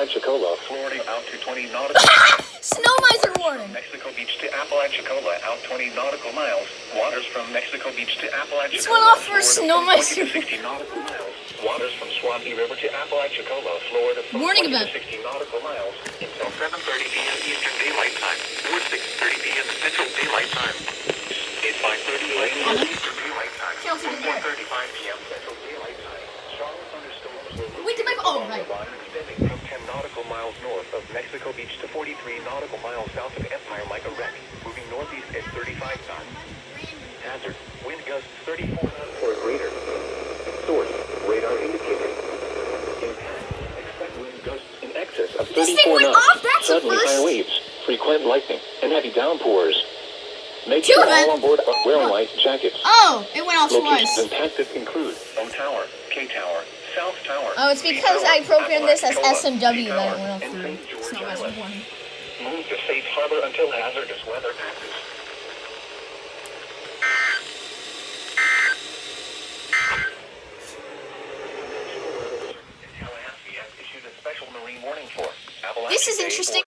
Apalachicola, Florida, out to 20 nautical Snow miser warning. Mexico Beach to Apalachicola, out 20 nautical miles. Waters from Mexico Beach to Apalachicola, This went off for snow Florida, miser. 20 to 60 nautical miles. Waters from Swampy River to Apalachicola, Florida, from Warning 20 about to 60 nautical miles until 7:30 p.m. Eastern Daylight Time or 6:30 p.m. Central Daylight Time. It's 5:30 a.m. Eastern Daylight Time or 4:35 p.m. Central Daylight Time. Strong thunderstorms will Wait, did my along right. the line extending from 10 nautical miles north of Mexico Beach to 43 nautical miles south of Empire like a wreck, moving northeast at 35 knots. Hazard, wind gusts 34 knots or greater. Source, radar indicated. Impact, expect wind gusts in excess of 34 This thing went knots. off, that's the Suddenly first. high waves, frequent lightning, and heavy downpours. Make Two sure of them. all on board are wearing life jackets. Oh, it went off Locations twice. impacted include O Tower, K Tower, South Tower. Oh, it's because I programmed this as SMW that it went off through snow miser warning. Move to safe harbor until hazardous weather passes. Tallahassee has issued a special marine warning for Appalachia This is Bay interesting.